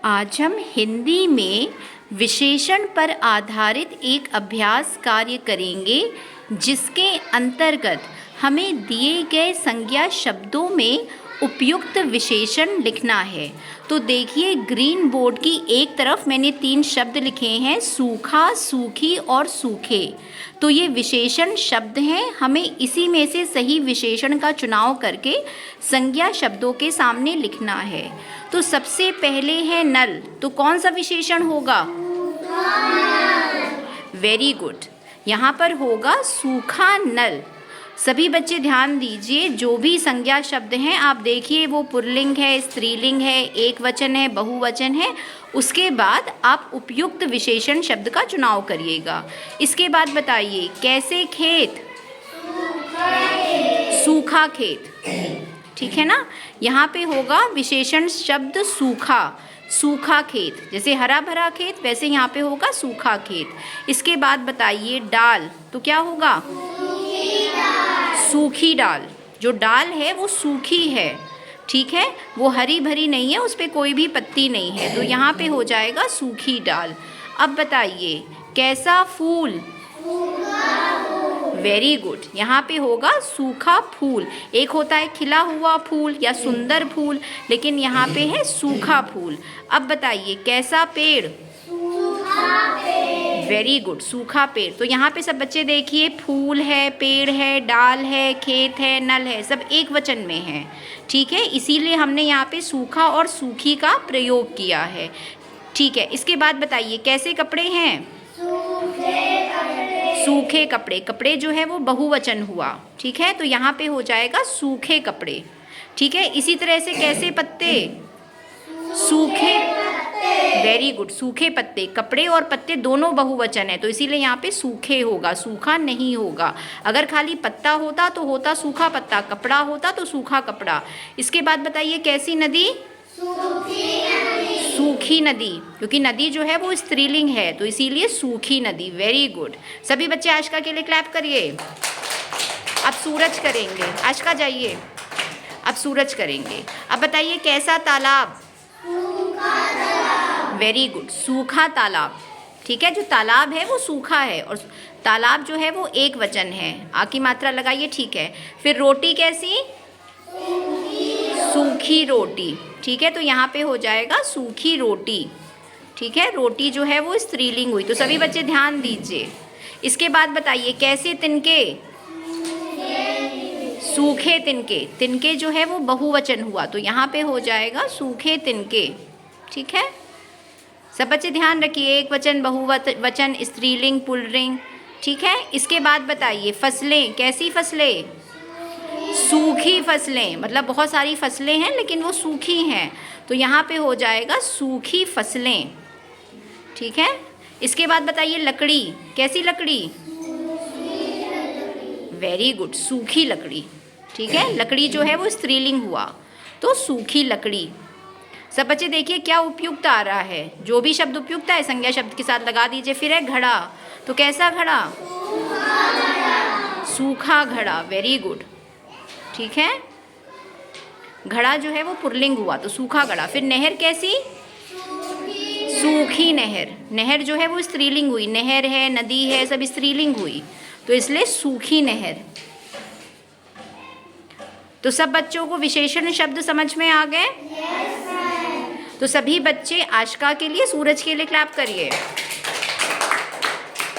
आज हम हिंदी में विशेषण पर आधारित एक अभ्यास कार्य करेंगे, जिसके अंतर्गत हमें दिए गए संज्ञा शब्दों में उपयुक्त विशेषण लिखना है। तो देखिए, ग्रीन बोर्ड की एक तरफ मैंने 3 शब्द लिखे हैं, सूखा, सूखी और सूखे। तो ये विशेषण शब्द हैं, हमें इसी में से सही विशेषण का चुनाव करके संज्ञा शब्दों के सामने लिखना है। तो सबसे पहले है नल, तो कौन सा विशेषण होगा? वेरी गुड, यहाँ पर होगा सूखा नल। सभी बच्चे ध्यान दीजिए, जो भी संज्ञा शब्द हैं आप देखिए वो पुल्लिंग है, स्त्रीलिंग है, एक वचन है, बहुवचन है, उसके बाद आप उपयुक्त विशेषण शब्द का चुनाव करिएगा। इसके बाद बताइए, कैसे खेत? सूखा खेत, ठीक है ना। यहाँ पे होगा विशेषण शब्द सूखा, सूखा खेत। जैसे हरा भरा खेत, वैसे यहाँ पे होगा सूखा खेत। इसके बाद बताइए डाल, तो क्या होगा? सूखी डाल। जो डाल है वो सूखी है, ठीक है, वो हरी भरी नहीं है, उस पर कोई भी पत्ती नहीं है, तो यहाँ पे हो जाएगा सूखी डाल। अब बताइए, कैसा फूल? वेरी गुड, यहाँ पे होगा सूखा फूल। एक होता है खिला हुआ फूल या सुंदर फूल, लेकिन यहाँ पे है सूखा फूल। अब बताइए, कैसा पेड़? वेरी गुड, सूखा पेड़। तो यहाँ पे सब बच्चे देखिए, फूल है, पेड़ है, डाल है, खेत है, नल है, सब एक वचन में है, ठीक है, इसीलिए हमने यहाँ पे सूखा और सूखी का प्रयोग किया है, ठीक है। इसके बाद बताइए, कैसे कपड़े हैं? सूखे कपड़े। कपड़े जो है वो बहुवचन हुआ, ठीक है, तो यहाँ पे हो जाएगा सूखे कपड़े, ठीक है। इसी तरह से कैसे पत्ते? सूखे, वेरी गुड, सूखे पत्ते। कपड़े और पत्ते दोनों बहुवचन है, तो इसीलिए यहाँ पे सूखे होगा, सूखा नहीं होगा। अगर खाली पत्ता होता तो होता सूखा पत्ता, कपड़ा होता तो सूखा कपड़ा। इसके बाद बताइए, कैसी नदी? सूखी नदी, क्योंकि नदी जो है वो स्त्रीलिंग है, तो इसीलिए सूखी नदी। वेरी गुड, सभी बच्चे आशिका के लिए क्लैप करिए। अब सूरज करेंगे, आशिका जाइए, अब सूरज करेंगे। अब बताइए, कैसा तालाब? वेरी गुड, सूखा तालाब, ठीक है। जो तालाब है वो सूखा है और तालाब जो है वो एक वचन है। आ की मात्रा लगाइए, ठीक है। फिर रोटी कैसी? सूखी रोटी, ठीक है, तो यहाँ पे हो जाएगा सूखी रोटी, ठीक है। रोटी जो है वो स्त्रीलिंग हुई, तो सभी बच्चे ध्यान दीजिए। इसके बाद बताइए, कैसे तिनके? सूखे तिनके। तिनके जो है वो बहुवचन हुआ, तो यहाँ पे हो जाएगा सूखे तिनके, ठीक है। सब बच्चे ध्यान रखिए, एक वचन, बहुवचन, स्त्रीलिंग, पुल्लिंग, ठीक है। इसके बाद बताइए, फसलें कैसी? फसलें सूखी फसलें, मतलब बहुत सारी फसलें हैं लेकिन वो सूखी हैं, तो यहाँ पे हो जाएगा सूखी फसलें, ठीक है। इसके बाद बताइए, लकड़ी कैसी? लकड़ी, वेरी गुड, सूखी लकड़ी, ठीक है। लकड़ी जो है वो स्त्रीलिंग हुआ, तो सूखी लकड़ी। सब बच्चे देखिए क्या उपयुक्त आ रहा है, जो भी शब्द उपयुक्त है संज्ञा शब्द के साथ लगा दीजिए। फिर है घड़ा, तो कैसा घड़ा? सूखा घड़ा, वेरी गुड, ठीक है। घड़ा जो है वो पुल्लिंग हुआ, तो सूखा घड़ा। फिर नहर कैसी? सूखी नहर। नहर जो है वो स्त्रीलिंग हुई, नहर है, नदी है, सब स्त्रीलिंग हुई, तो इसलिए सूखी नहर। तो सब बच्चों को विशेषण शब्द समझ में आ गए? तो सभी बच्चे आशिका के लिए, सूरज के लिए क्लैप करिए।